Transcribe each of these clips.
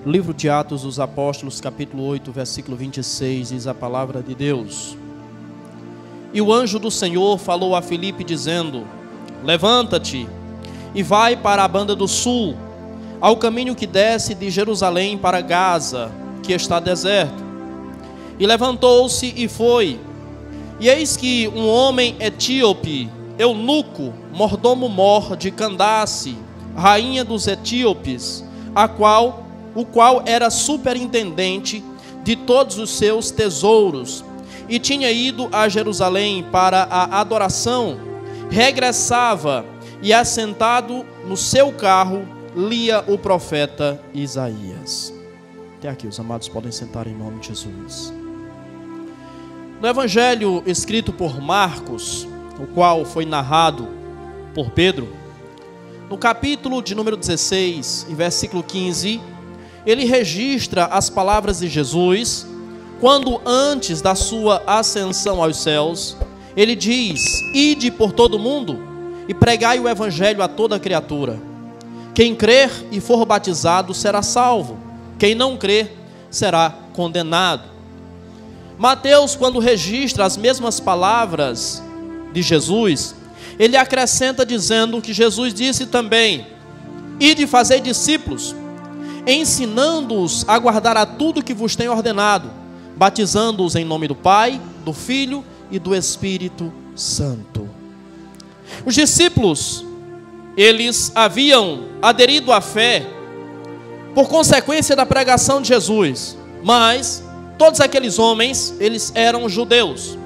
Livro de Atos dos Apóstolos, capítulo 8, versículo 26, diz a palavra de Deus. E o anjo do Senhor falou a Filipe, dizendo: levanta-te e vai para a banda do sul, ao caminho que desce de Jerusalém para Gaza, que está deserto. E levantou-se e foi. E eis que um homem etíope, eunuco, mordomo-mor de Candace, rainha dos etíopes, o qual era superintendente de todos os seus tesouros, e tinha ido a Jerusalém para a adoração, regressava e, assentado no seu carro, lia o profeta Isaías. Até aqui, os amados podem sentar em nome de Jesus. No evangelho escrito por Marcos, o qual foi narrado por Pedro, no capítulo de número 16, e versículo 15, ele registra as palavras de Jesus, quando antes da sua ascensão aos céus, ele diz: ide por todo o mundo e pregai o evangelho a toda criatura. Quem crer e for batizado será salvo, quem não crer será condenado. Mateus, quando registra as mesmas palavras de Jesus, ele acrescenta dizendo que Jesus disse também: ide fazer discípulos, ensinando-os a guardar a tudo que vos tenho ordenado, batizando-os em nome do Pai, do Filho e do Espírito Santo. Os discípulos, eles haviam aderido à fé por consequência da pregação de Jesus, mas todos aqueles homens, eles eram judeus.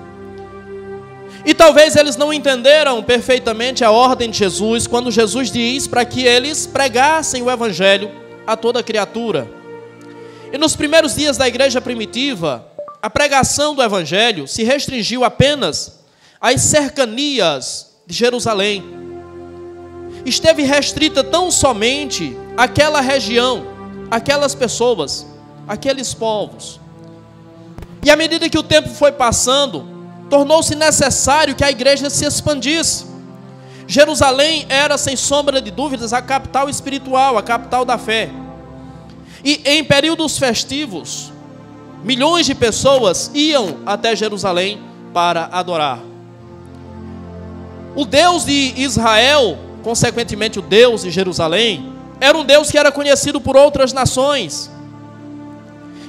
E talvez eles não entenderam perfeitamente a ordem de Jesus, quando Jesus diz para que eles pregassem o evangelho a toda criatura. E nos primeiros dias da igreja primitiva, a pregação do evangelho se restringiu apenas às cercanias de Jerusalém. Esteve restrita tão somente àquela região, aquelas pessoas, aqueles povos. E à medida que o tempo foi passando, tornou-se necessário que a igreja se expandisse. Jerusalém era, sem sombra de dúvidas, a capital espiritual, a capital da fé. E em períodos festivos, milhões de pessoas iam até Jerusalém para adorar. O Deus de Israel, consequentemente o Deus de Jerusalém, era um Deus que era conhecido por outras nações.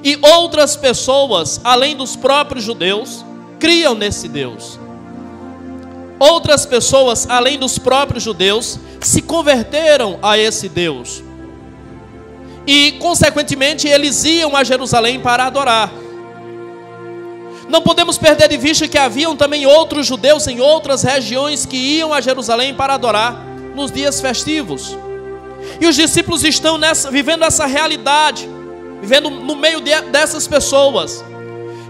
E outras pessoas, além dos próprios judeus, criam nesse Deus. Outras pessoas, além dos próprios judeus, se converteram a esse Deus. E, consequentemente, eles iam a Jerusalém para adorar. Não podemos perder de vista que haviam também outros judeus em outras regiões que iam a Jerusalém para adorar nos dias festivos. E os discípulos estão vivendo essa realidade, vivendo no meio dessas pessoas.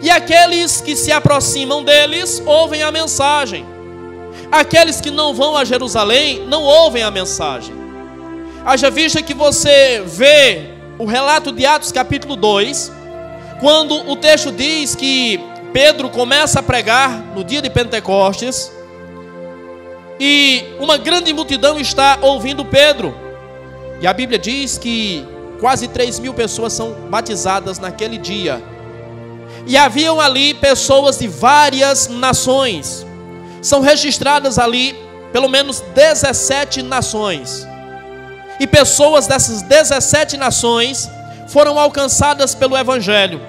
E aqueles que se aproximam deles ouvem a mensagem. Aqueles que não vão a Jerusalém não ouvem a mensagem. Haja vista que você vê o relato de Atos capítulo 2, quando o texto diz que Pedro começa a pregar no dia de Pentecostes, e uma grande multidão está ouvindo Pedro. E a Bíblia diz que quase 3.000 pessoas são batizadas naquele dia. E haviam ali pessoas de várias nações. São registradas ali pelo menos 17 nações. E pessoas dessas 17 nações foram alcançadas pelo evangelho.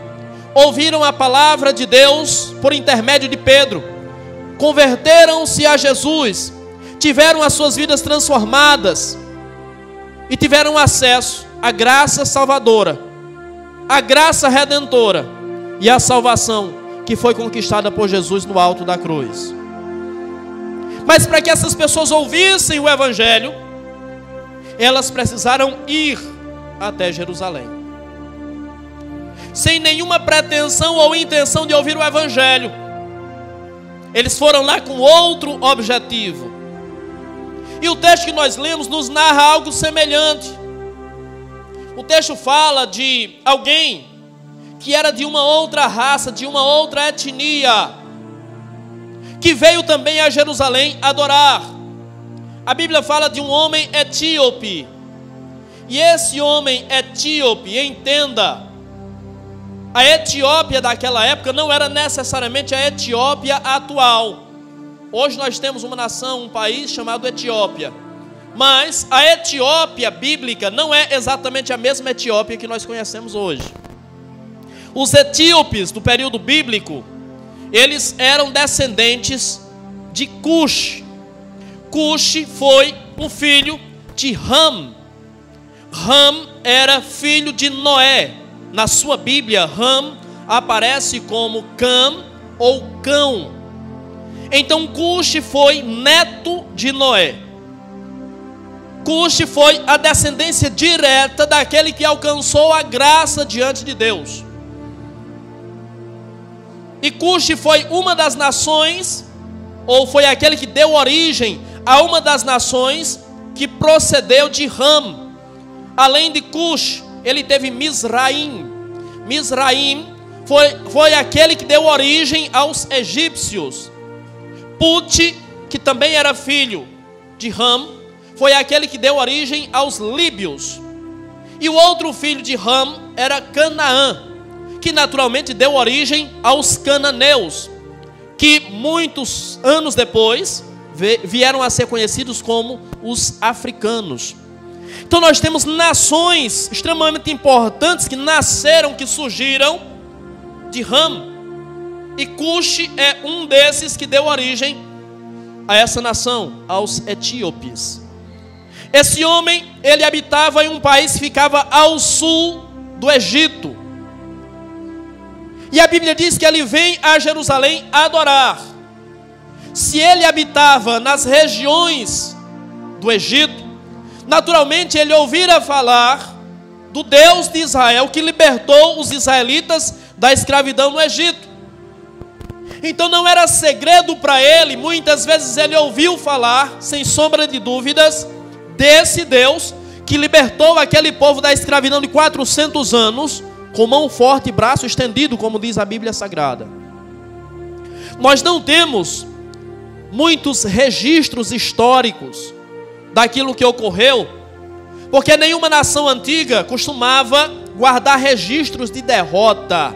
Ouviram a palavra de Deus por intermédio de Pedro. Converteram-se a Jesus. Tiveram as suas vidas transformadas. E tiveram acesso à graça salvadora, à graça redentora e à salvação que foi conquistada por Jesus no alto da cruz. Mas para que essas pessoas ouvissem o evangelho, elas precisaram ir até Jerusalém. Sem nenhuma pretensão ou intenção de ouvir o evangelho. Eles foram lá com outro objetivo. E o texto que nós lemos nos narra algo semelhante. O texto fala de alguém que era de uma outra raça, de uma outra etnia, que veio também a Jerusalém adorar. A Bíblia fala de um homem etíope. E esse homem etíope, entenda, a Etiópia daquela época não era necessariamente a Etiópia atual. Hoje nós temos uma nação, um país chamado Etiópia. Mas a Etiópia bíblica não é exatamente a mesma Etiópia que nós conhecemos hoje. Os etíopes do período bíblico, eles eram descendentes de Cush. Cush foi um filho de Ram. Ram era filho de Noé. Na sua Bíblia, Ram aparece como Cam ou Cão. Então Cush foi neto de Noé. Cush foi a descendência direta daquele que alcançou a graça diante de Deus. E Cush foi uma das nações, ou foi aquele que deu origem a uma das nações que procedeu de Ram. Além de Cush, ele teve Mizraim. Mizraim foi aquele que deu origem aos egípcios. Put, que também era filho de Ram, foi aquele que deu origem aos líbios. E o outro filho de Ram era Canaã, que naturalmente deu origem aos cananeus, que muitos anos depois vieram a ser conhecidos como os africanos. Então nós temos nações extremamente importantes que nasceram, que surgiram de Ram. E Cush é um desses que deu origem a essa nação, aos etíopes. Esse homem, ele habitava em um país que ficava ao sul do Egito. E a Bíblia diz que ele vem a Jerusalém adorar. Se ele habitava nas regiões do Egito, naturalmente ele ouvira falar do Deus de Israel que libertou os israelitas da escravidão no Egito. Então não era segredo para ele, muitas vezes ele ouviu falar, sem sombra de dúvidas, desse Deus que libertou aquele povo da escravidão de 400 anos, com mão forte e braço estendido, como diz a Bíblia Sagrada. Nós não temos muitos registros históricos daquilo que ocorreu, porque nenhuma nação antiga costumava guardar registros de derrota.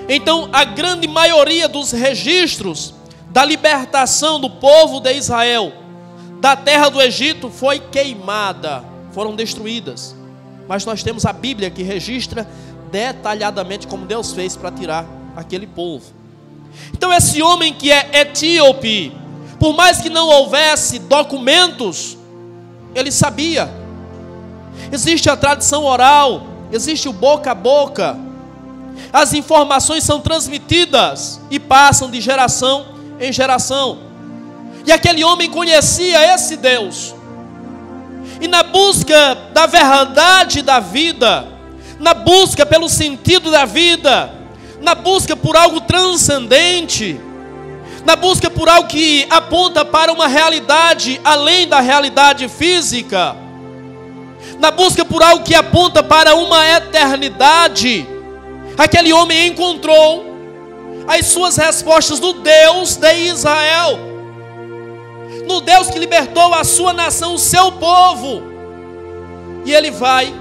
Então, a grande maioria dos registros da libertação do povo de Israel da terra do Egito foi queimada, foram destruídas. Mas nós temos a Bíblia que registra detalhadamente como Deus fez para tirar aquele povo. Então esse homem que é etíope, por mais que não houvesse documentos, ele sabia. Existe a tradição oral, existe o boca a boca. As informações são transmitidas e passam de geração em geração. E aquele homem conhecia esse Deus. E na busca da verdade da vida, na busca pelo sentido da vida, na busca por algo transcendente, na busca por algo que aponta para uma realidade além da realidade física, na busca por algo que aponta para uma eternidade, aquele homem encontrou as suas respostas no Deus de Israel, no Deus que libertou a sua nação, o seu povo. E ele vai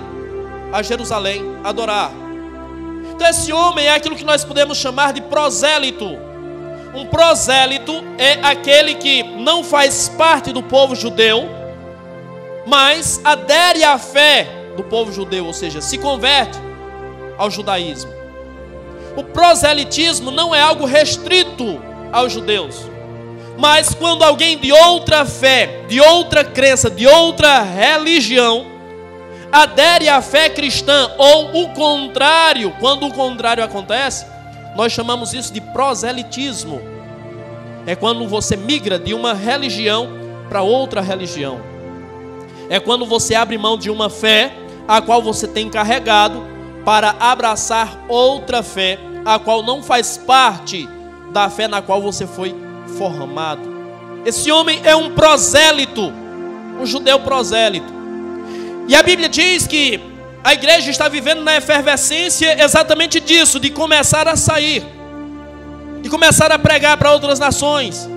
a Jerusalém adorar. Então esse homem é aquilo que nós podemos chamar de prosélito. Um prosélito é aquele que não faz parte do povo judeu, mas adere à fé do povo judeu, ou seja, se converte ao judaísmo. O proselitismo não é algo restrito aos judeus, mas quando alguém de outra fé, de outra crença, de outra religião, adere à fé cristã, ou o contrário, quando o contrário acontece, nós chamamos isso de proselitismo. É quando você migra de uma religião para outra religião. É quando você abre mão de uma fé a qual você tem carregado para abraçar outra fé, a qual não faz parte da fé na qual você foi formado. Esse homem é um prosélito, um judeu prosélito. E a Bíblia diz que a igreja está vivendo na efervescência exatamente disso, de começar a sair, de começar a pregar para outras nações,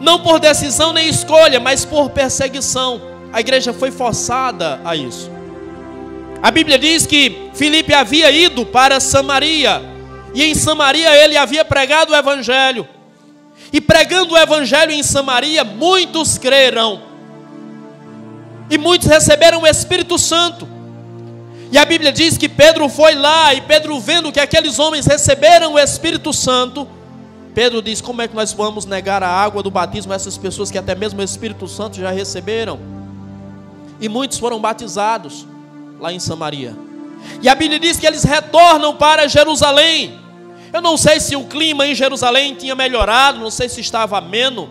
não por decisão nem escolha, mas por perseguição. A igreja foi forçada a isso. A Bíblia diz que Filipe havia ido para Samaria, e em Samaria ele havia pregado o Evangelho. E pregando o Evangelho em Samaria, muitos creram. E muitos receberam o Espírito Santo. E a Bíblia diz que Pedro foi lá, e Pedro, vendo que aqueles homens receberam o Espírito Santo, Pedro diz: como é que nós vamos negar a água do batismo a essas pessoas que até mesmo o Espírito Santo já receberam? E muitos foram batizados lá em Samaria. E a Bíblia diz que eles retornam para Jerusalém. Eu não sei se o clima em Jerusalém tinha melhorado, não sei se estava ameno,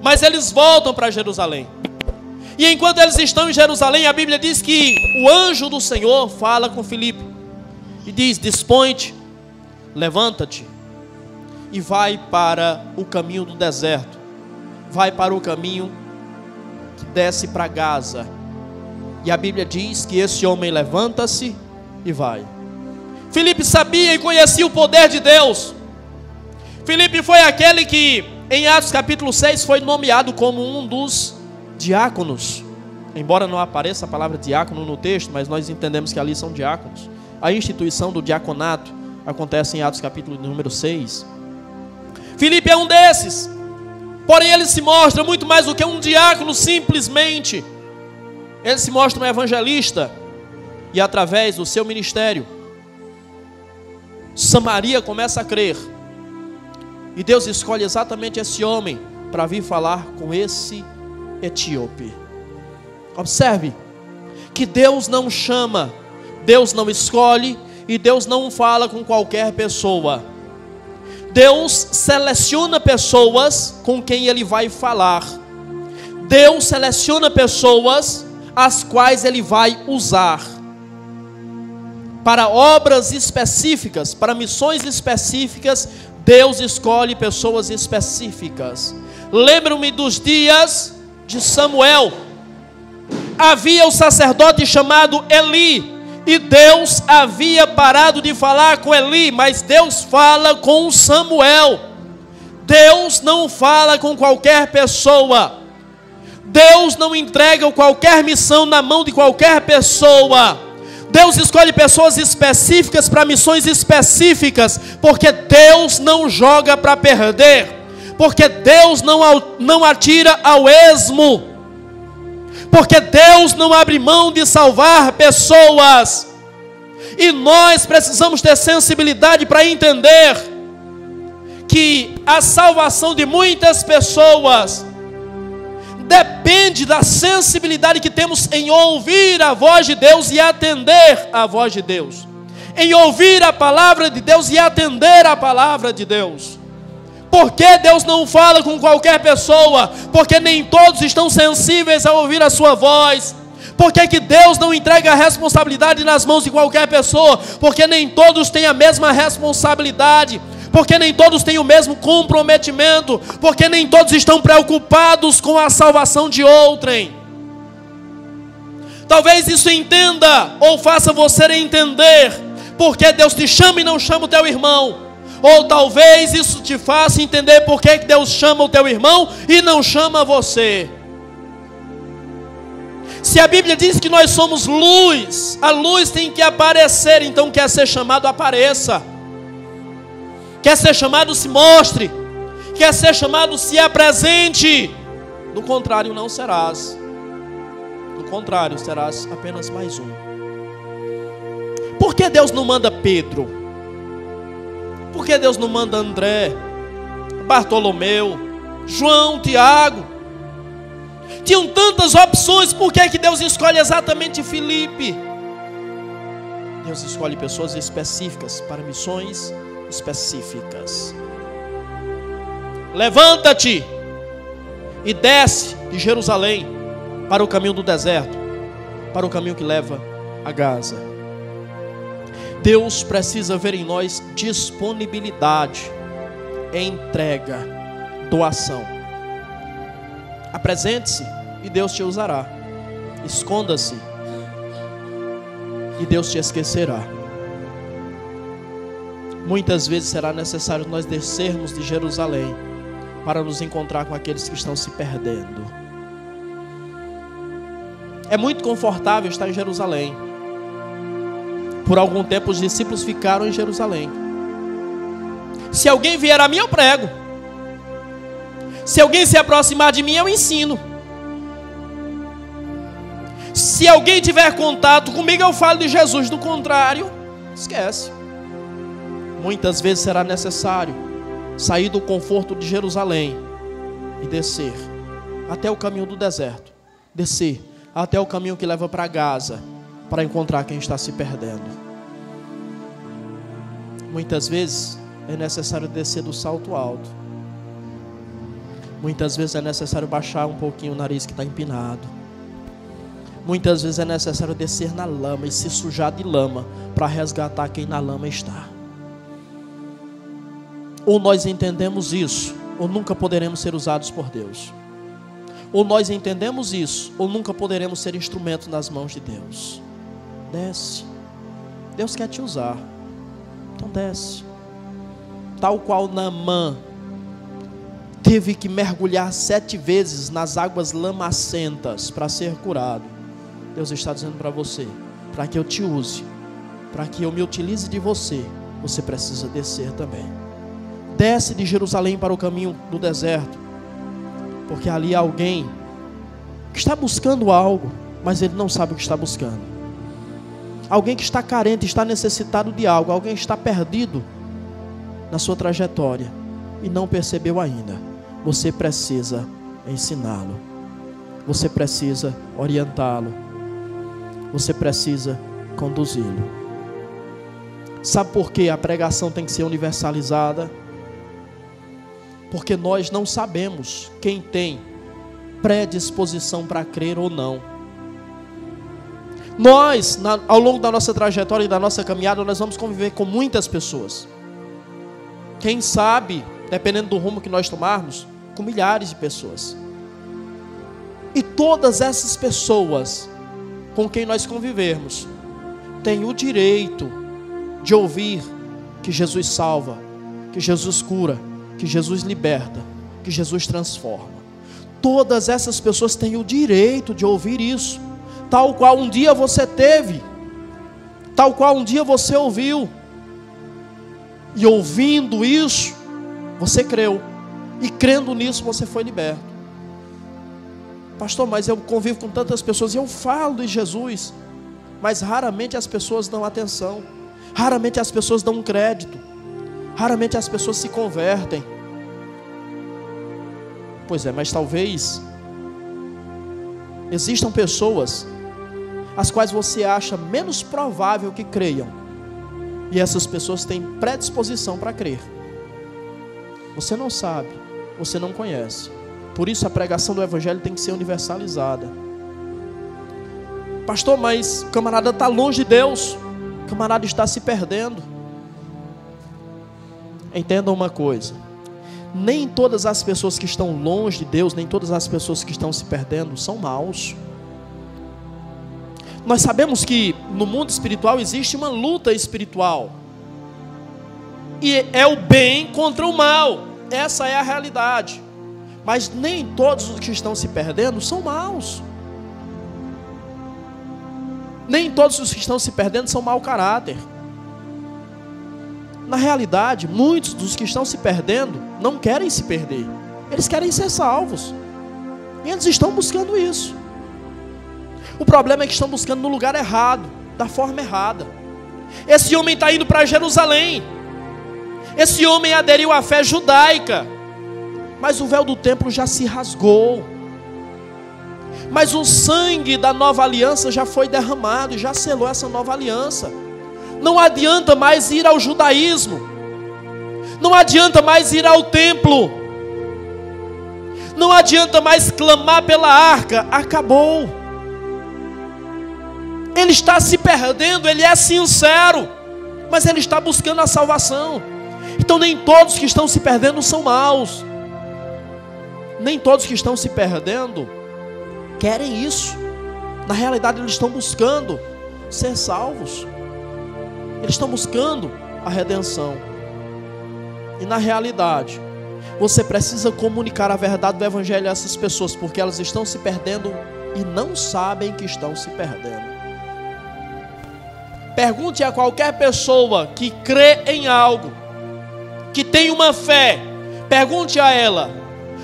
mas eles voltam para Jerusalém. E enquanto eles estão em Jerusalém, a Bíblia diz que o anjo do Senhor fala com Filipe e diz: dispõe-te, levanta-te e vai para o caminho do deserto, vai para o caminho que desce para Gaza. E a Bíblia diz que esse homem levanta-se e vai. Filipe sabia e conhecia o poder de Deus. Filipe foi aquele que em Atos capítulo 6 foi nomeado como um dos diáconos. Embora não apareça a palavra diácono no texto, mas nós entendemos que ali são diáconos. A instituição do diaconato acontece em Atos capítulo número 6. Filipe é um desses. Porém ele se mostra muito mais do que um diácono simplesmente. Ele se mostra um evangelista. E através do seu ministério, Samaria começa a crer. E Deus escolhe exatamente esse homem para vir falar com esse etíope. Observe que Deus não chama, Deus não escolhe e Deus não fala com qualquer pessoa. Deus seleciona pessoas com quem Ele vai falar. Deus seleciona pessoas as quais Ele vai usar para obras específicas, para missões específicas. Deus escolhe pessoas específicas. Lembro-me dos dias de Samuel. Havia o sacerdote chamado Eli, e Deus havia parado de falar com Eli, mas Deus fala com Samuel. Deus não fala com qualquer pessoa. Deus não entrega qualquer missão na mão de qualquer pessoa. Deus escolhe pessoas específicas para missões específicas, porque Deus não joga para perder, porque Deus não atira ao esmo, porque Deus não abre mão de salvar pessoas. E nós precisamos ter sensibilidade para entender que a salvação de muitas pessoas depende da sensibilidade que temos em ouvir a voz de Deus e atender a voz de Deus, em ouvir a palavra de Deus e atender a palavra de Deus. Por que Deus não fala com qualquer pessoa? Porque nem todos estão sensíveis a ouvir a sua voz. Por que Deus não entrega a responsabilidade nas mãos de qualquer pessoa? Porque nem todos têm a mesma responsabilidade. Porque nem todos têm o mesmo comprometimento. Porque nem todos estão preocupados com a salvação de outrem. Talvez isso entenda, ou faça você entender, porque Deus te chama e não chama o teu irmão. Ou talvez isso te faça entender por que Deus chama o teu irmão e não chama você. Se a Bíblia diz que nós somos luz, a luz tem que aparecer. Então quer ser chamado, apareça. Quer ser chamado, se mostre. Quer ser chamado, se apresente. Do contrário, não serás. Do contrário, serás apenas mais um. Por que Deus não manda Pedro? Por que Deus não manda André, Bartolomeu, João, Tiago? Tinham tantas opções. Por que Deus escolhe exatamente Filipe? Deus escolhe pessoas específicas para missões específicas. Levanta-te e desce de Jerusalém para o caminho do deserto, para o caminho que leva a Gaza. Deus precisa ver em nós disponibilidade, entrega, doação. Apresente-se e Deus te usará. Esconda-se e Deus te esquecerá. Muitas vezes será necessário nós descermos de Jerusalém para nos encontrar com aqueles que estão se perdendo. É muito confortável estar em Jerusalém. Por algum tempo os discípulos ficaram em Jerusalém. Se alguém vier a mim, eu prego. Se alguém se aproximar de mim, eu ensino. Se alguém tiver contato comigo, eu falo de Jesus. Do contrário, esquece. Muitas vezes será necessário sair do conforto de Jerusalém e descer até o caminho do deserto. Descer até o caminho que leva para Gaza, para encontrar quem está se perdendo. Muitas vezes é necessário descer do salto alto. Muitas vezes é necessário baixar um pouquinho o nariz que está empinado. Muitas vezes é necessário descer na lama e se sujar de lama para resgatar quem na lama está. Ou nós entendemos isso, ou nunca poderemos ser usados por Deus. Ou nós entendemos isso, ou nunca poderemos ser instrumentos nas mãos de Deus. Desce. Deus quer te usar. Então desce. Tal qual Naamã teve que mergulhar 7 vezes nas águas lamacentas para ser curado. Deus está dizendo para você, para que eu te use, para que eu me utilize de você, você precisa descer também. Desce de Jerusalém para o caminho do deserto, porque ali há alguém que está buscando algo, mas ele não sabe o que está buscando. Alguém que está carente, está necessitado de algo, alguém que está perdido na sua trajetória e não percebeu ainda. Você precisa ensiná-lo, você precisa orientá-lo, você precisa conduzi-lo. Sabe por que a pregação tem que ser universalizada? Porque nós não sabemos quem tem predisposição para crer ou não. Nós, ao longo da nossa trajetória e da nossa caminhada, nós vamos conviver com muitas pessoas. Quem sabe, dependendo do rumo que nós tomarmos, com milhares de pessoas. E todas essas pessoas com quem nós convivermos têm o direito de ouvir que Jesus salva, que Jesus cura, que Jesus liberta, que Jesus transforma. Todas essas pessoas têm o direito de ouvir isso, tal qual um dia você teve, tal qual um dia você ouviu, e ouvindo isso, você creu, e crendo nisso você foi liberto. Pastor, mas eu convivo com tantas pessoas e eu falo de Jesus, mas raramente as pessoas dão atenção, raramente as pessoas dão crédito, raramente as pessoas se convertem. Pois é, mas talvez existam pessoas as quais você acha menos provável que creiam, e essas pessoas têm predisposição para crer. Você não sabe, você não conhece. Por isso a pregação do Evangelho tem que ser universalizada. Pastor, mas o camarada está longe de Deus, o camarada está se perdendo. Entenda uma coisa: nem todas as pessoas que estão longe de Deus, nem todas as pessoas que estão se perdendo são maus. Nós sabemos que no mundo espiritual existe uma luta espiritual, e é o bem contra o mal. Essa é a realidade. Mas nem todos os que estão se perdendo são maus. Nem todos os que estão se perdendo são mau caráter. Na realidade, muitos dos que estão se perdendo não querem se perder. Eles querem ser salvos. E eles estão buscando isso. O problema é que estão buscando no lugar errado, da forma errada. Esse homem está indo para Jerusalém. Esse homem aderiu à fé judaica, mas o véu do templo já se rasgou. Mas o sangue da nova aliança já foi derramado, já selou essa nova aliança. Não adianta mais ir ao judaísmo, não adianta mais ir ao templo, não adianta mais clamar pela arca. Acabou. Ele está se perdendo, ele é sincero, mas ele está buscando a salvação. Então nem todos que estão se perdendo são maus. Nem todos que estão se perdendo querem isso. Na realidade eles estão buscando ser salvos. Eles estão buscando a redenção. E na realidade, você precisa comunicar a verdade do Evangelho a essas pessoas, porque elas estão se perdendo e não sabem que estão se perdendo. Pergunte a qualquer pessoa que crê em algo, que tem uma fé. Pergunte a ela: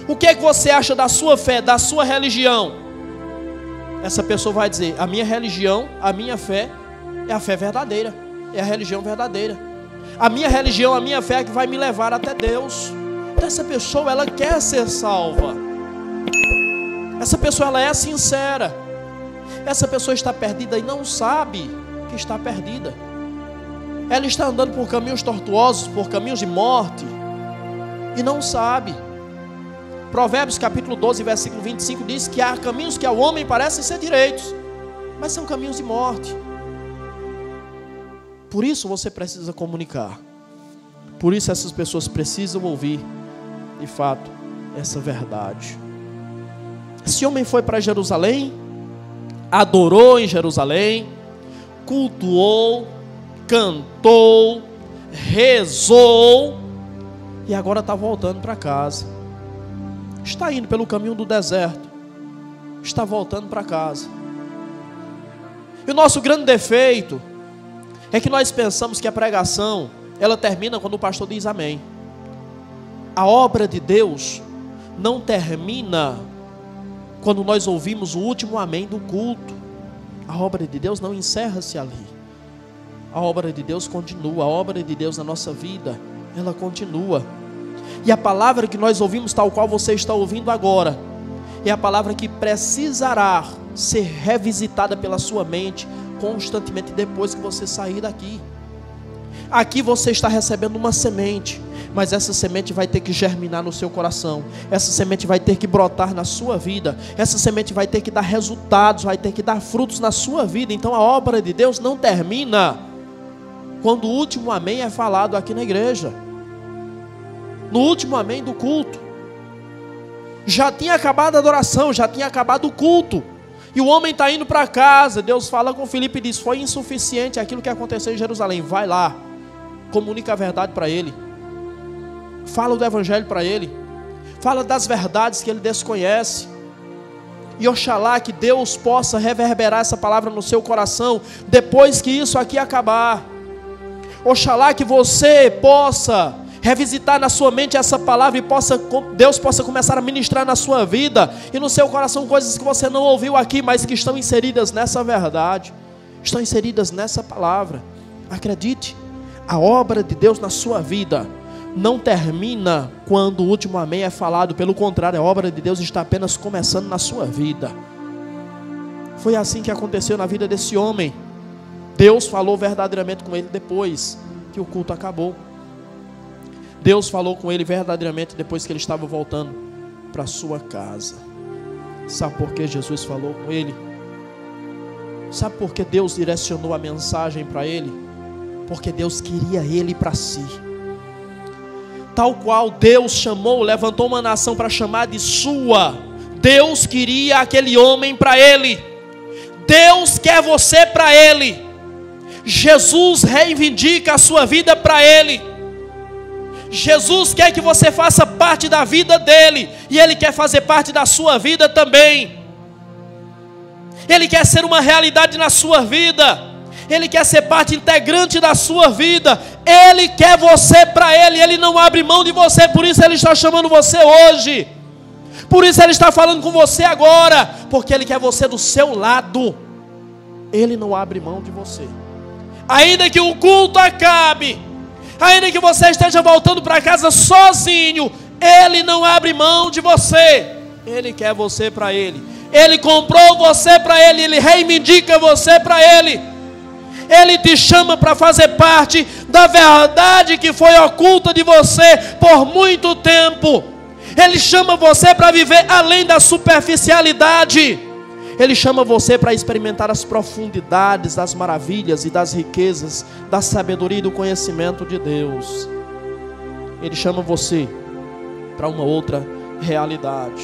o que é que você acha da sua fé, da sua religião? Essa pessoa vai dizer: a minha religião, a minha fé é a fé verdadeira, é a religião verdadeira. A minha religião, a minha fé é que vai me levar até Deus. Então essa pessoa, ela quer ser salva. Essa pessoa, ela é sincera. Essa pessoa está perdida e não sabe que está perdida. Ela está andando por caminhos tortuosos, por caminhos de morte, e não sabe. Provérbios capítulo 12, versículo 25 diz que há caminhos que ao homem parecem ser direitos, mas são caminhos de morte. Por isso você precisa comunicar. Por isso essas pessoas precisam ouvir, de fato, essa verdade. Esse homem foi para Jerusalém, adorou em Jerusalém, cultuou, cantou, rezou, e agora está voltando para casa. Está indo pelo caminho do deserto, está voltando para casa. E o nosso grande defeito é que nós pensamos que a pregação, ela termina quando o pastor diz amém. A obra de Deus não termina quando nós ouvimos o último amém do culto. A obra de Deus não encerra-se ali. A obra de Deus continua. A obra de Deus na nossa vida, ela continua. E a palavra que nós ouvimos, tal qual você está ouvindo agora, é a palavra que precisará ser revisitada pela sua mente constantemente depois que você sair daqui. Aqui você está recebendo uma semente, mas essa semente vai ter que germinar no seu coração. Essa semente vai ter que brotar na sua vida. Essa semente vai ter que dar resultados, vai ter que dar frutos na sua vida. Então a obra de Deus não termina quando o último amém é falado aqui na igreja. No último amém do culto. Já tinha acabado a adoração, já tinha acabado o culto. E o homem está indo para casa. Deus fala com Filipe e diz: foi insuficiente aquilo que aconteceu em Jerusalém. Vai lá, comunica a verdade para ele. Fala do evangelho para ele. Fala das verdades que ele desconhece. E oxalá que Deus possa reverberar essa palavra no seu coração depois que isso aqui acabar. Oxalá que você possa revisitar na sua mente essa palavra e Deus possa começar a ministrar na sua vida e no seu coração coisas que você não ouviu aqui, mas que estão inseridas nessa verdade, estão inseridas nessa palavra. Acredite, a obra de Deus na sua vida não termina quando o último amém é falado. Pelo contrário, a obra de Deus está apenas começando na sua vida. Foi assim que aconteceu na vida desse homem. Deus falou verdadeiramente com ele depois que o culto acabou. Deus falou com ele verdadeiramente depois que ele estava voltando para sua casa. Sabe por que Jesus falou com ele? Sabe por que Deus direcionou a mensagem para ele? Porque Deus queria ele para si. Tal qual Deus chamou, levantou uma nação para chamar de sua. Deus queria aquele homem para ele. Deus quer você para ele. Jesus reivindica a sua vida para ele. Jesus quer que você faça parte da vida dele, e ele quer fazer parte da sua vida também. Ele quer ser uma realidade na sua vida. Ele quer ser parte integrante da sua vida. Ele quer você para ele. Ele não abre mão de você. Por isso ele está chamando você hoje. Por isso ele está falando com você agora. Porque ele quer você do seu lado. Ele não abre mão de você. Ainda que o culto acabe, ainda que você esteja voltando para casa sozinho, ele não abre mão de você. Ele quer você para ele. Ele comprou você para ele. Ele reivindica você para ele. Ele te chama para fazer parte da verdade que foi oculta de você por muito tempo. Ele chama você para viver além da superficialidade. Ele chama você para experimentar as profundidades das maravilhas e das riquezas, da sabedoria e do conhecimento de Deus. Ele chama você para uma outra realidade.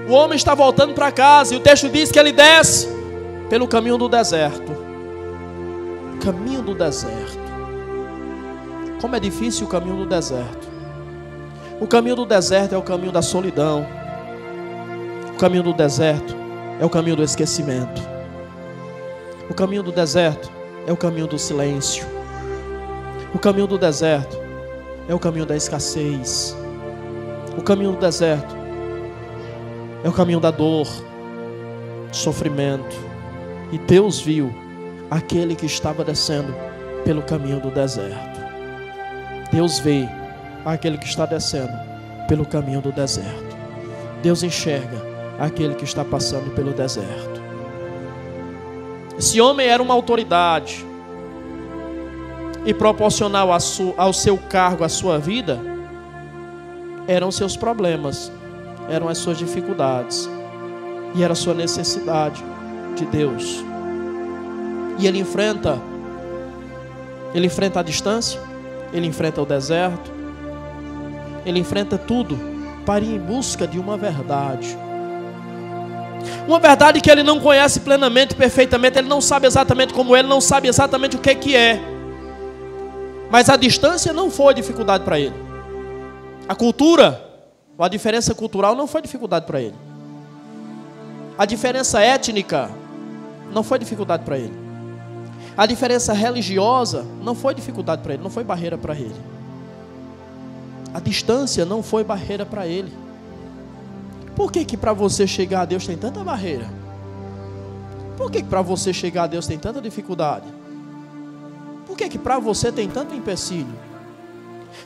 O homem está voltando para casa e o texto diz que ele desce pelo caminho do deserto. Caminho do deserto. Como é difícil o caminho do deserto. O caminho do deserto é o caminho da solidão. O caminho do deserto é o caminho do esquecimento. O caminho do deserto é o caminho do silêncio. O caminho do deserto é o caminho da escassez. O caminho do deserto é o caminho da dor, do sofrimento. E Deus viu aquele que estava descendo pelo caminho do deserto. Deus vê aquele que está descendo pelo caminho do deserto. Deus enxerga aquele que está passando pelo deserto. Esse homem era uma autoridade, e proporcional ao seu cargo, à sua vida, eram seus problemas, eram as suas dificuldades, e era a sua necessidade de Deus. E ele enfrenta a distância, ele enfrenta o deserto, ele enfrenta tudo para ir em busca de uma verdade. Uma verdade que ele não conhece plenamente, perfeitamente, ele não sabe exatamente como é, ele não sabe exatamente o que é. Mas a distância não foi dificuldade para ele. A cultura, ou a diferença cultural não foi dificuldade para ele. A diferença étnica não foi dificuldade para ele. A diferença religiosa não foi dificuldade para ele, não foi barreira para ele. A distância não foi barreira para ele. Por que para você chegar a Deus tem tanta barreira? Por que para você chegar a Deus tem tanta dificuldade? Por que para você tem tanto empecilho?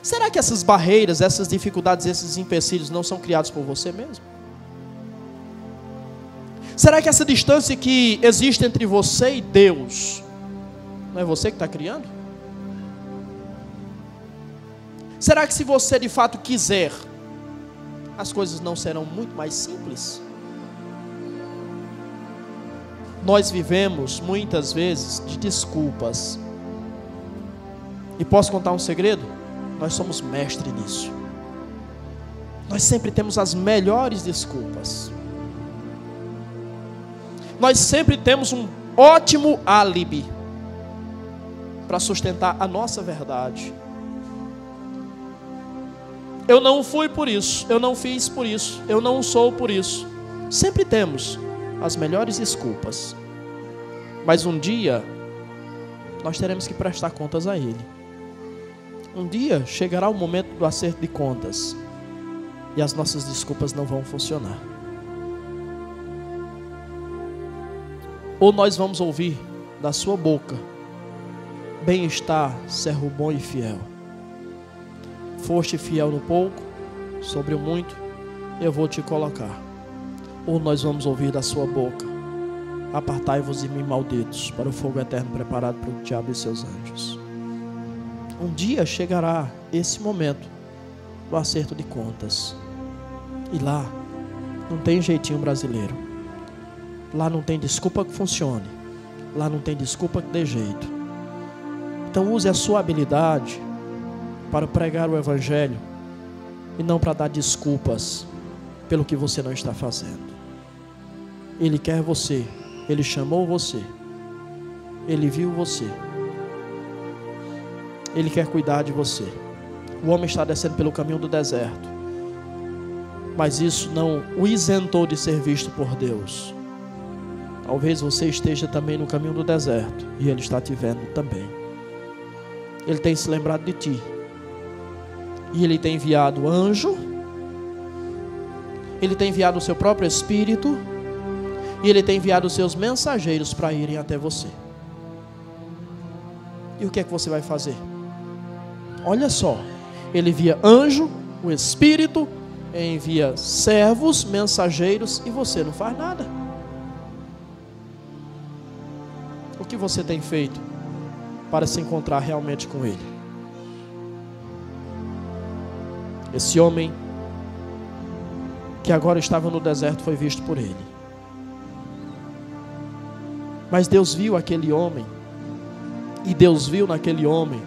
Será que essas barreiras, essas dificuldades, esses empecilhos não são criados por você mesmo? Será que essa distância que existe entre você e Deus, não é você que está criando? Será que se você de fato quiser, as coisas não serão muito mais simples? Nós vivemos muitas vezes de desculpas. E posso contar um segredo? Nós somos mestres nisso. Nós sempre temos as melhores desculpas. Nós sempre temos um ótimo álibi para sustentar a nossa verdade. Eu não fui por isso, eu não fiz por isso, eu não sou por isso. Sempre temos as melhores desculpas. Mas um dia nós teremos que prestar contas a Ele. Um dia chegará o momento do acerto de contas e as nossas desculpas não vão funcionar. Ou nós vamos ouvir da sua boca: bem-estar, servo bom e fiel. Foste fiel no pouco, sobre o muito eu vou te colocar. Ou nós vamos ouvir da sua boca: apartai-vos de mim, malditos, para o fogo eterno preparado para o diabo e seus anjos. Um dia chegará esse momento do acerto de contas. E lá não tem jeitinho brasileiro. Lá não tem desculpa que funcione. Lá não tem desculpa que dê jeito. Então use a sua habilidade para pregar o Evangelho e não para dar desculpas pelo que você não está fazendo. Ele quer você, Ele chamou você, Ele viu você, Ele quer cuidar de você. O homem está descendo pelo caminho do deserto, mas isso não o isentou de ser visto por Deus. Talvez você esteja também no caminho do deserto e Ele está te vendo também. Ele tem se lembrado de ti. E Ele tem enviado anjo, Ele tem enviado o seu próprio Espírito, e Ele tem enviado os seus mensageiros para irem até você. E o que é que você vai fazer? Olha só, Ele envia anjo, o Espírito, envia servos, mensageiros, e você não faz nada. O que você tem feito para se encontrar realmente com Ele? Esse homem que agora estava no deserto foi visto por Ele. Mas Deus viu aquele homem, e Deus viu naquele homem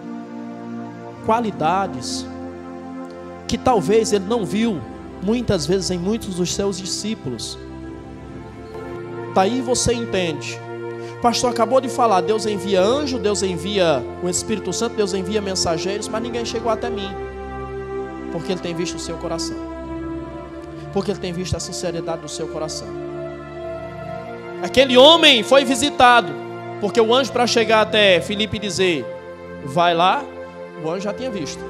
qualidades que talvez Ele não viu muitas vezes em muitos dos seus discípulos. Daí você entende. O pastor acabou de falar: Deus envia anjo, Deus envia o Espírito Santo, Deus envia mensageiros, mas ninguém chegou até mim. Porque Ele tem visto o seu coração. Porque Ele tem visto a sinceridade do seu coração. Aquele homem foi visitado Porque o anjo, para chegar até Filipe e dizer, vai lá, o anjo já tinha visto.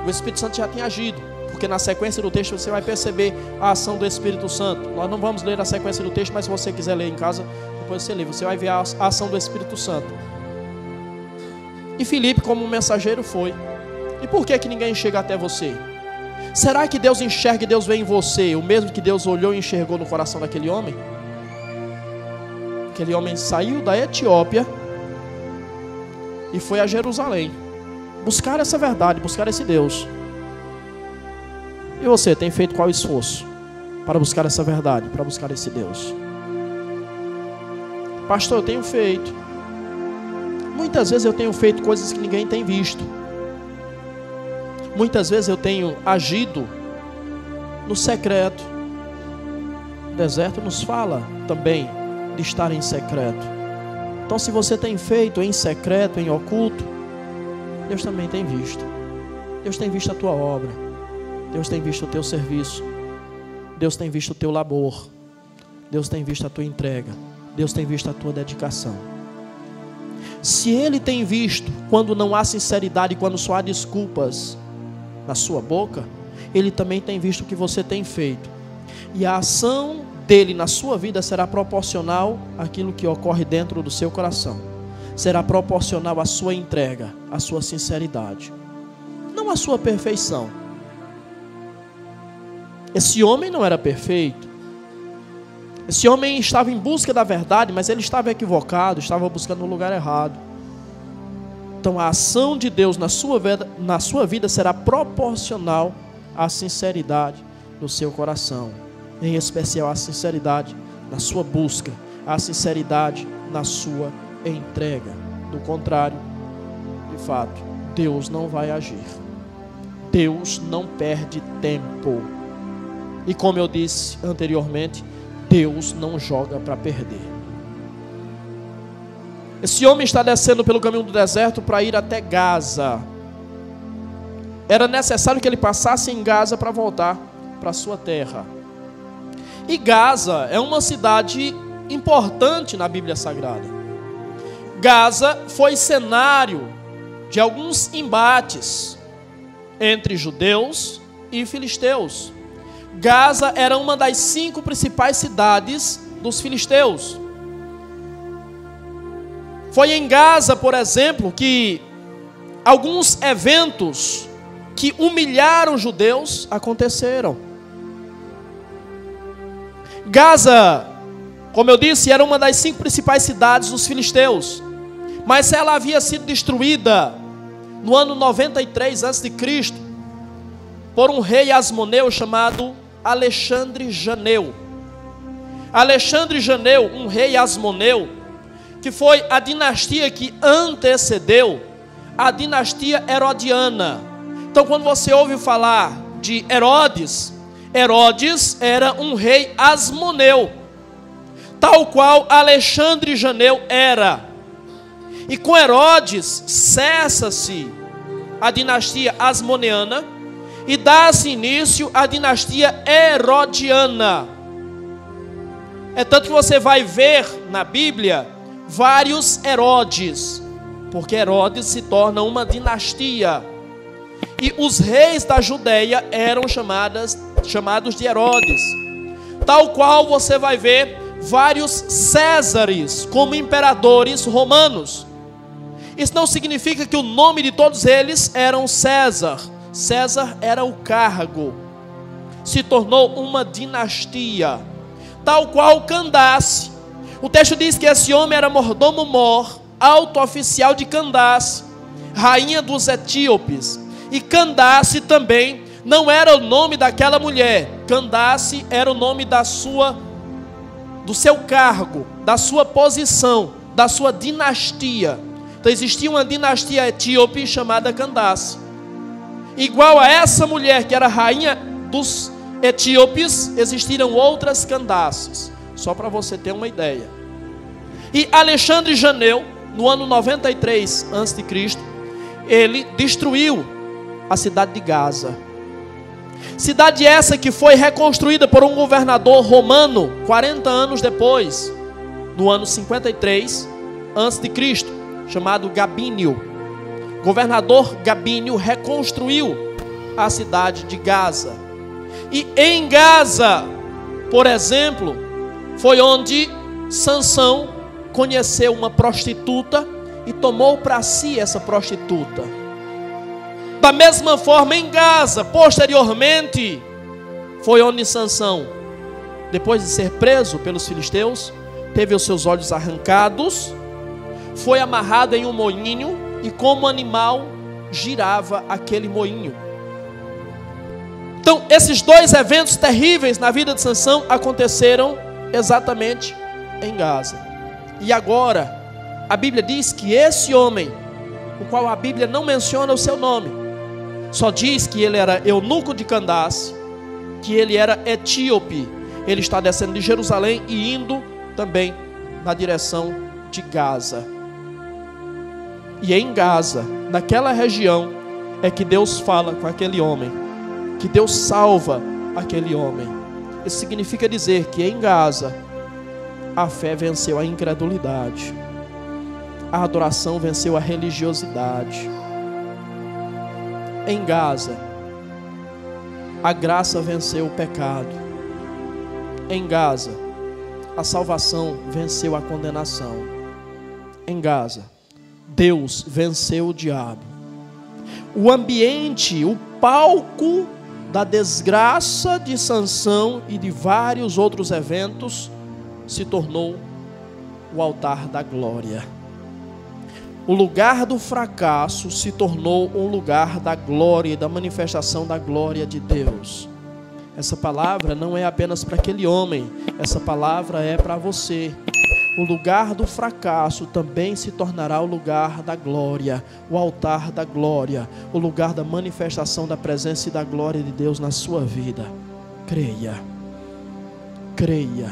O Espírito Santo já tinha agido. Porque na sequência do texto você vai perceber a ação do Espírito Santo. Nós não vamos ler a sequência do texto, mas se você quiser ler em casa, depois você lê. Você vai ver a ação do Espírito Santo. E Filipe, como mensageiro, foi. E por que ninguém chega até você? Será que Deus enxerga e Deus vê em você o mesmo que Deus olhou e enxergou no coração daquele homem? Aquele homem saiu da Etiópia e foi a Jerusalém buscar essa verdade, buscar esse Deus. E você tem feito qual esforço para buscar essa verdade, para buscar esse Deus? Pastor, eu tenho feito. Muitas vezes eu tenho feito coisas que ninguém tem visto. Muitas vezes eu tenho agido no secreto. O deserto nos fala também de estar em secreto. Então, se você tem feito em secreto, em oculto, Deus também tem visto. Deus tem visto a tua obra. Deus tem visto o teu serviço. Deus tem visto o teu labor. Deus tem visto a tua entrega. Deus tem visto a tua dedicação. Se Ele tem visto quando não há sinceridade, quando só há desculpas na sua boca, Ele também tem visto o que você tem feito. E a ação dele na sua vida será proporcional àquilo que ocorre dentro do seu coração. Será proporcional à sua entrega, à sua sinceridade. Não à sua perfeição. Esse homem não era perfeito. Esse homem estava em busca da verdade, mas ele estava equivocado, estava buscando no lugar errado. Então a ação de Deus na sua vida será proporcional à sinceridade do seu coração. Em especial a sinceridade na sua busca, a sinceridade na sua entrega. Do contrário, de fato, Deus não vai agir. Deus não perde tempo. E como eu disse anteriormente, Deus não joga para perder. Esse homem está descendo pelo caminho do deserto para ir até Gaza. Era necessário que ele passasse em Gaza para voltar para a sua terra. E Gaza é uma cidade importante na Bíblia Sagrada. Gaza foi cenário de alguns embates entre judeus e filisteus. Gaza era uma das 5 principais cidades dos filisteus. Foi em Gaza, por exemplo, que alguns eventos que humilharam judeus aconteceram. Gaza, como eu disse, era uma das 5 principais cidades dos filisteus. Mas ela havia sido destruída no ano 93 a.C. por um rei asmoneu chamado Alexandre Janeu. Alexandre Janeu, um rei asmoneu, que foi a dinastia que antecedeu a dinastia herodiana. Então, quando você ouve falar de Herodes, Herodes era um rei asmoneu, tal qual Alexandre Janeu era. E com Herodes cessa-se a dinastia asmoneana e dá-se início à dinastia herodiana. É tanto que você vai ver na Bíblia vários Herodes, porque Herodes se torna uma dinastia. E os reis da Judeia eram chamados de Herodes. Tal qual você vai ver vários Césares como imperadores romanos. Isso não significa que o nome de todos eles eram César. César era o cargo. Se tornou uma dinastia. Tal qual Candace. O texto diz que esse homem era mordomo-mor, alto oficial de Candace, rainha dos etíopes. E Candace também não era o nome daquela mulher. Candace era o nome do seu cargo, da sua posição, da sua dinastia. Então existia uma dinastia etíope chamada Candace. Igual a essa mulher que era rainha dos etíopes, existiram outras Candaces. Só para você ter uma ideia. E Alexandre Janeu, no ano 93 a.C., ele destruiu a cidade de Gaza. Cidade essa que foi reconstruída por um governador romano 40 anos depois, no ano 53 a.C., chamado Gabínio. Governador Gabínio reconstruiu a cidade de Gaza. E em Gaza, por exemplo, foi onde Sansão conheceu uma prostituta e tomou para si essa prostituta. Da mesma forma, em Gaza, posteriormente, foi onde Sansão, depois de ser preso pelos filisteus, teve os seus olhos arrancados, foi amarrado em um moinho e como animal girava aquele moinho. Então, esses dois eventos terríveis na vida de Sansão aconteceram exatamente em Gaza. E agora, a Bíblia diz que esse homem, o qual a Bíblia não menciona o seu nome, só diz que ele era eunuco de Candace, que ele era etíope. Ele está descendo de Jerusalém e indo também na direção de Gaza. E em Gaza, naquela região, é que Deus fala com aquele homem, que Deus salva aquele homem. Isso significa dizer que em Gaza, a fé venceu a incredulidade, a adoração venceu a religiosidade. Em Gaza, a graça venceu o pecado. Em Gaza, a salvação venceu a condenação. Em Gaza, Deus venceu o diabo. O ambiente, o palco da desgraça de Sansão e de vários outros eventos se tornou o altar da glória. O lugar do fracasso se tornou um lugar da glória e da manifestação da glória de Deus. Essa palavra não é apenas para aquele homem, essa palavra é para você. O lugar do fracasso também se tornará o lugar da glória, o altar da glória, o lugar da manifestação da presença e da glória de Deus na sua vida. Creia, creia.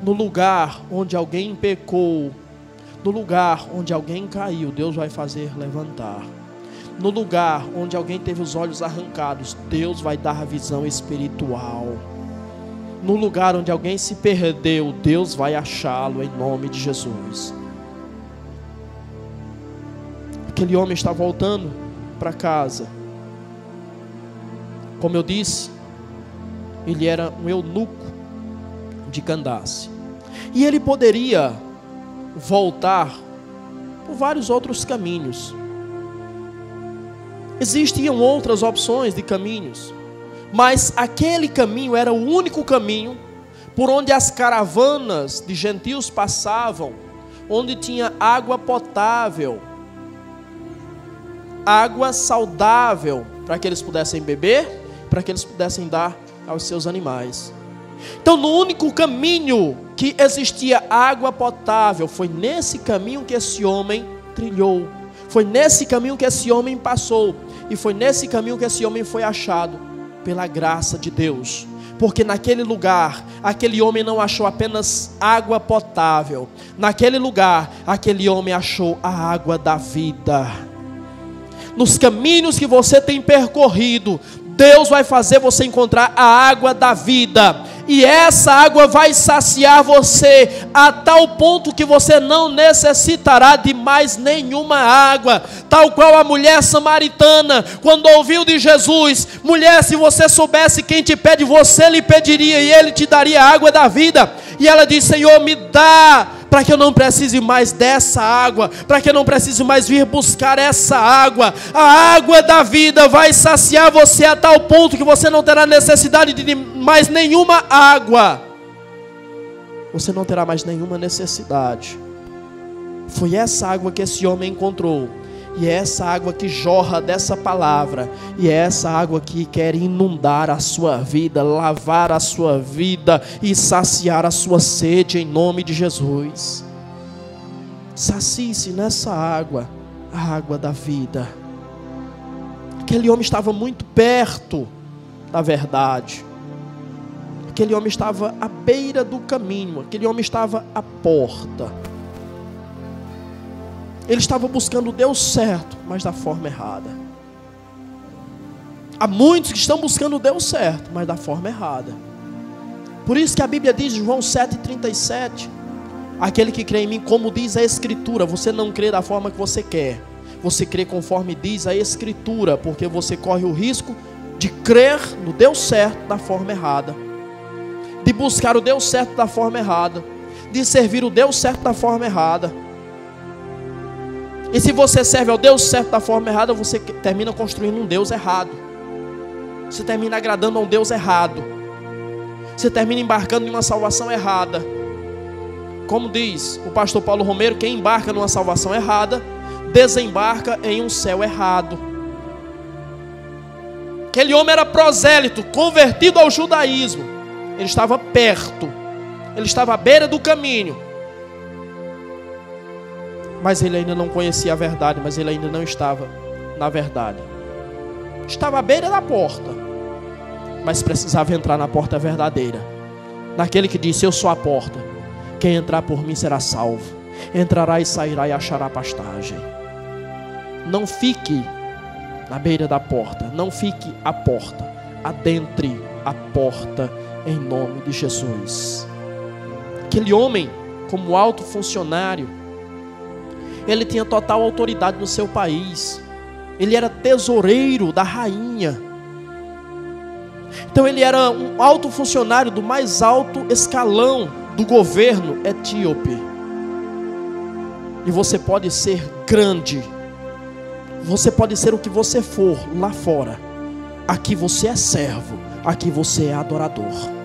No lugar onde alguém pecou, no lugar onde alguém caiu, Deus vai fazer levantar. No lugar onde alguém teve os olhos arrancados, Deus vai dar a visão espiritual. No lugar onde alguém se perdeu, Deus vai achá-lo em nome de Jesus. Aquele homem está voltando para casa. Como eu disse, ele era um eunuco de Candace. E ele poderia voltar por vários outros caminhos. Existiam outras opções de caminhos, mas aquele caminho era o único caminho por onde as caravanas de gentios passavam, onde tinha água potável, água saudável, para que eles pudessem beber, para que eles pudessem dar aos seus animais. Então, no único caminho que existia água potável, foi nesse caminho que esse homem trilhou, foi nesse caminho que esse homem passou, e foi nesse caminho que esse homem foi achado pela graça de Deus. Porque naquele lugar, aquele homem não achou apenas água potável. Naquele lugar, aquele homem achou a água da vida. Nos caminhos que você tem percorrido, Deus vai fazer você encontrar a água da vida. E essa água vai saciar você a tal ponto que você não necessitará de mais nenhuma água. Tal qual a mulher samaritana, quando ouviu de Jesus: mulher, se você soubesse quem te pede, você lhe pediria e ele te daria a água da vida. E ela disse: Senhor, me dá, para que eu não precise mais dessa água, para que eu não precise mais vir buscar essa água. A água da vida vai saciar você a tal ponto que você não terá necessidade de mais nenhuma água. Você não terá mais nenhuma necessidade. Foi essa água que esse homem encontrou. E é essa água que jorra dessa palavra. E é essa água que quer inundar a sua vida, lavar a sua vida e saciar a sua sede em nome de Jesus. Sacie-se nessa água, a água da vida. Aquele homem estava muito perto da verdade. Aquele homem estava à beira do caminho. Aquele homem estava à porta. Ele estava buscando Deus certo, mas da forma errada. Há muitos que estão buscando Deus certo, mas da forma errada. Por isso que a Bíblia diz, João 7,37, Aquele que crê em mim, como diz a Escritura. Você não crê da forma que você quer, você crê conforme diz a Escritura, porque você corre o risco de crer no Deus certo da forma errada, de buscar o Deus certo da forma errada, de servir o Deus certo da forma errada. E se você serve ao Deus certo da forma errada, você termina construindo um Deus errado, você termina agradando a um Deus errado, você termina embarcando em uma salvação errada. Como diz o pastor Paulo Romero, quem embarca numa salvação errada, desembarca em um céu errado. Aquele homem era prosélito, convertido ao judaísmo. Ele estava perto, ele estava à beira do caminho, mas ele ainda não conhecia a verdade, mas ele ainda não estava na verdade. Estava à beira da porta, mas precisava entrar na porta verdadeira, naquele que disse: eu sou a porta, quem entrar por mim será salvo, entrará e sairá e achará pastagem. Não fique na beira da porta, não fique à porta, adentre a porta em nome de Jesus. Aquele homem, como alto funcionário, ele tinha total autoridade no seu país, ele era tesoureiro da rainha, então ele era um alto funcionário do mais alto escalão do governo etíope. E você pode ser grande, você pode ser o que você for lá fora, aqui você é servo, aqui você é adorador.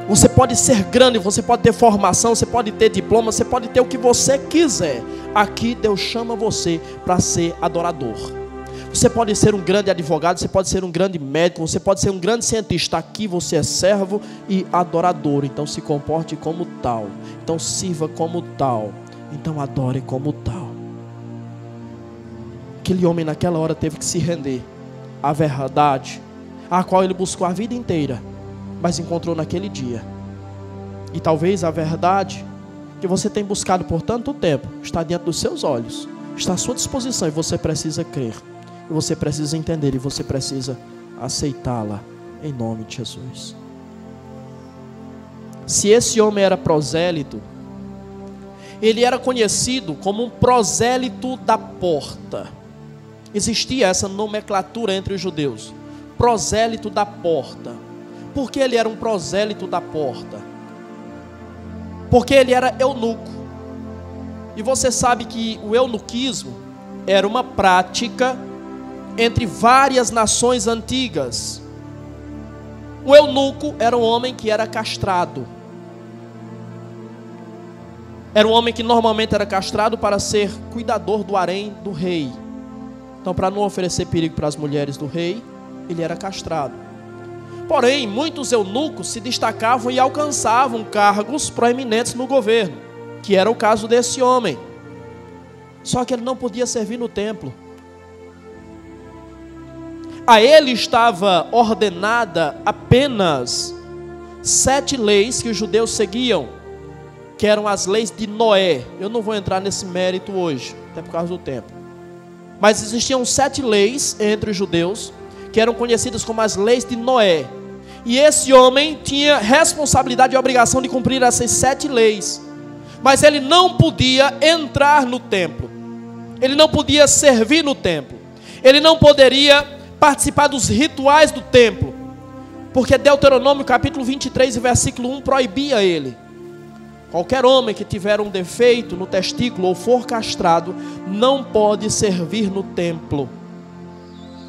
Você pode ser grande, você pode ter formação, você pode ter diploma, você pode ter o que você quiser. Aqui Deus chama você para ser adorador. Você pode ser um grande advogado, você pode ser um grande médico, você pode ser um grande cientista. Aqui você é servo e adorador. Então se comporte como tal, então sirva como tal, então adore como tal. Aquele homem naquela hora teve que se render à verdade, a qual ele buscou a vida inteira, mas encontrou naquele dia. E talvez a verdade que você tem buscado por tanto tempo está diante dos seus olhos, está à sua disposição, e você precisa crer, e você precisa entender, e você precisa aceitá-la em nome de Jesus. Se esse homem era prosélito, ele era conhecido como um prosélito da porta. Existia essa nomenclatura entre os judeus, prosélito da porta. Por que ele era um prosélito da porta? Porque ele era eunuco. E você sabe que o eunuquismo era uma prática entre várias nações antigas. O eunuco era um homem que era castrado. Era um homem que normalmente era castrado para ser cuidador do harém do rei. Então, para não oferecer perigo para as mulheres do rei, ele era castrado. Porém, muitos eunucos se destacavam e alcançavam cargos proeminentes no governo, que era o caso desse homem. Só que ele não podia servir no templo. A ele estava ordenada apenas 7 leis que os judeus seguiam, que eram as leis de Noé. Eu não vou entrar nesse mérito hoje, até por causa do tempo. Mas existiam 7 leis entre os judeus, que eram conhecidas como as leis de Noé. E esse homem tinha responsabilidade e obrigação de cumprir essas 7 leis. Mas ele não podia entrar no templo. Ele não podia servir no templo. Ele não poderia participar dos rituais do templo. Porque Deuteronômio capítulo 23 e versículo 1 proibia ele. Qualquer homem que tiver um defeito no testículo ou for castrado, não pode servir no templo.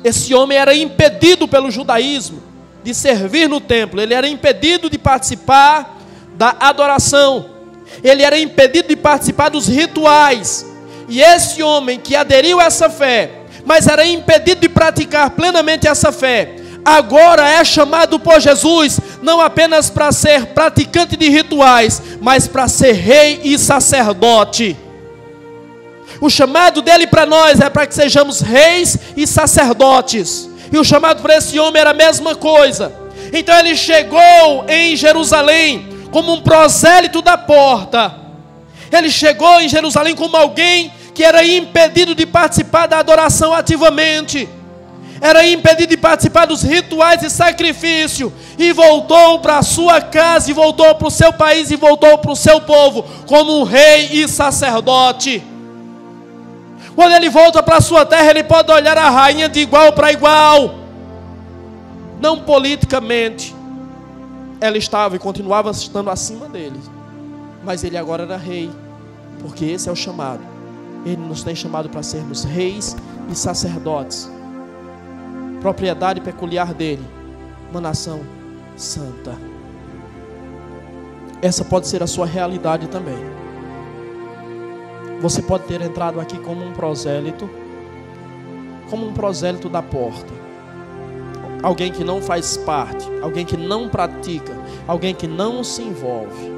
Esse homem era impedido pelo judaísmo de servir no templo. Ele era impedido de participar da adoração. Ele era impedido de participar dos rituais. E esse homem que aderiu a essa fé, mas era impedido de praticar plenamente essa fé, agora é chamado por Jesus, não apenas para ser praticante de rituais, mas para ser rei e sacerdote. O chamado dele para nós é para que sejamos reis e sacerdotes. E o chamado para esse homem era a mesma coisa. Então ele chegou em Jerusalém como um prosélito da porta. Ele chegou em Jerusalém como alguém que era impedido de participar da adoração ativamente. era impedido de participar dos rituais de sacrifício, e voltou para a sua casa, e voltou para o seu país, e voltou para o seu povo, como um rei e sacerdote. Quando ele volta para a sua terra, ele pode olhar a rainha de igual para igual, não politicamente, ela estava e continuava estando acima dele, mas ele agora era rei, porque esse é o chamado. Ele nos tem chamado para sermos reis e sacerdotes, propriedade peculiar dele, uma nação santa. Essa pode ser a sua realidade também. Você pode ter entrado aqui como um prosélito da porta, alguém que não faz parte, alguém que não pratica, alguém que não se envolve.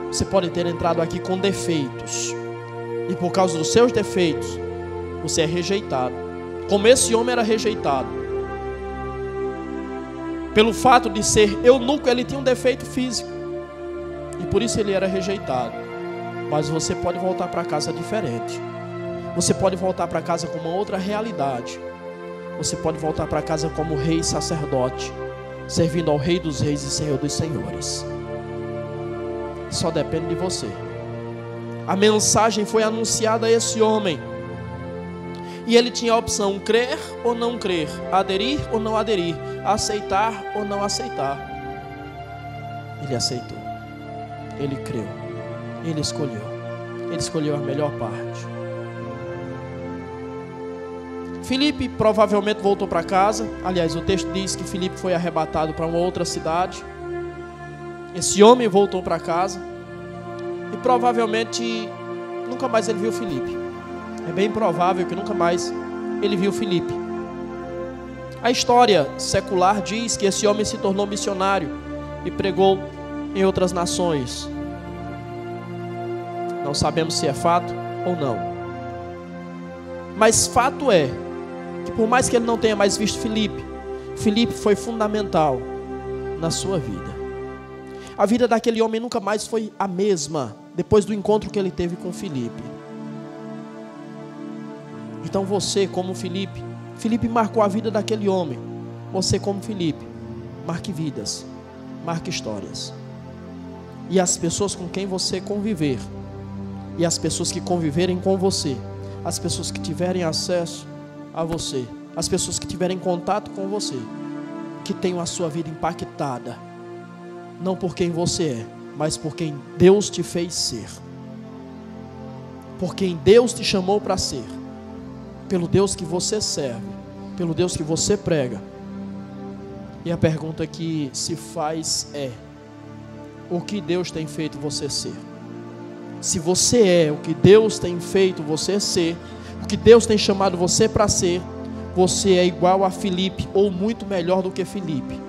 Você pode ter entrado aqui com defeitos, e por causa dos seus defeitos, você é rejeitado, como esse homem era rejeitado. Pelo fato de ser eunuco, ele tinha um defeito físico, e por isso ele era rejeitado. Mas você pode voltar para casa diferente. Você pode voltar para casa com uma outra realidade. Você pode voltar para casa como rei e sacerdote, servindo ao Rei dos Reis e Senhor dos Senhores. Só depende de você. A mensagem foi anunciada a esse homem, e ele tinha a opção: crer ou não crer, aderir ou não aderir, aceitar ou não aceitar. Ele aceitou, ele creu, ele escolheu a melhor parte. Filipe provavelmente voltou para casa. Aliás, o texto diz que Filipe foi arrebatado para uma outra cidade. Esse homem voltou para casa, e provavelmente nunca mais ele viu Filipe. É bem provável que nunca mais ele viu Filipe. A história secular diz que esse homem se tornou missionário e pregou em outras nações. Não sabemos se é fato ou não, mas fato é que por mais que ele não tenha mais visto Filipe, Filipe foi fundamental na sua vida. A vida daquele homem nunca mais foi a mesma depois do encontro que ele teve com Filipe. Então você, como Filipe marcou a vida daquele homem. Você, como Filipe, marque vidas, marque histórias. E as pessoas com quem você conviver, e as pessoas que conviverem com você, as pessoas que tiverem acesso a você, as pessoas que tiverem contato com você, que tenham a sua vida impactada, não por quem você é, mas por quem Deus te fez ser, por quem Deus te chamou para ser, pelo Deus que você serve, pelo Deus que você prega. E a pergunta que se faz é: o que Deus tem feito você ser? Se você é o que Deus tem feito você ser, o que Deus tem chamado você para ser, você é igual a Filipe, ou muito melhor do que Filipe.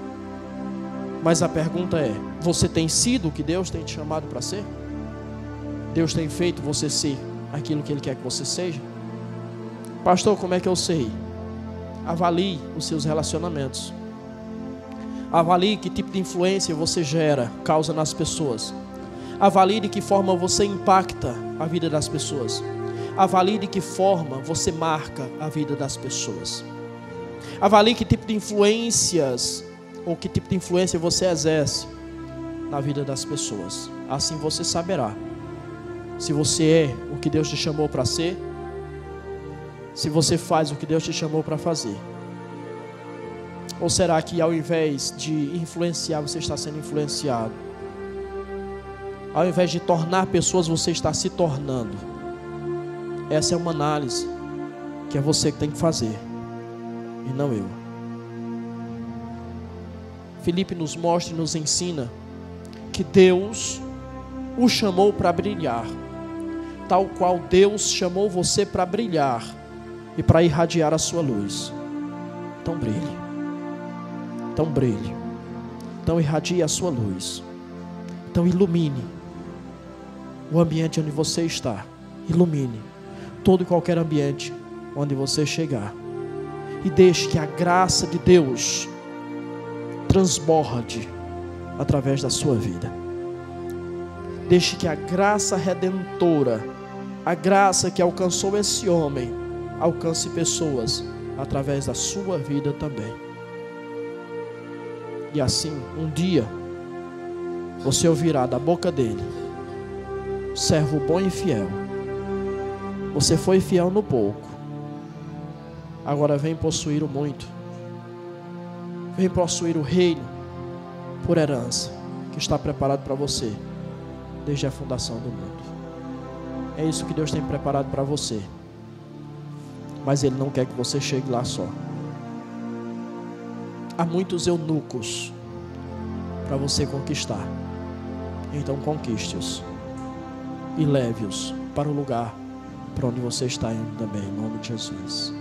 Mas a pergunta é: você tem sido o que Deus tem te chamado para ser? Deus tem feito você ser aquilo que Ele quer que você seja? Pastor, como é que eu sei? Avalie os seus relacionamentos. Avalie que tipo de influência você gera, causa nas pessoas. Avalie de que forma você impacta a vida das pessoas. Avalie de que forma você marca a vida das pessoas. Avalie que tipo de influências, ou que tipo de influência você exerce na vida das pessoas. Assim você saberá se você é o que Deus te chamou para ser, se você faz o que Deus te chamou para fazer. Ou será que ao invés de influenciar, você está sendo influenciado? Ao invés de tornar pessoas, você está se tornando? Essa é uma análise que é você que tem que fazer, e não eu. Filipe nos mostra e nos ensina que Deus o chamou para brilhar, tal qual Deus chamou você para brilhar e para irradiar a sua luz. Então brilhe, então brilhe, então irradie a sua luz, então ilumine o ambiente onde você está, ilumine todo e qualquer ambiente onde você chegar, e deixe que a graça de Deus transborde através da sua vida. Deixe que a graça redentora, a graça que alcançou esse homem, alcance pessoas através da sua vida também. E assim, um dia, você ouvirá da boca dele: servo bom e fiel, você foi fiel no pouco, agora vem possuir o muito. Vem possuir o reino por herança, que está preparado para você desde a fundação do mundo. É isso que Deus tem preparado para você. Mas Ele não quer que você chegue lá só. Há muitos eunucos para você conquistar. Então conquiste-os e leve-os para o lugar para onde você está indo também, em nome de Jesus.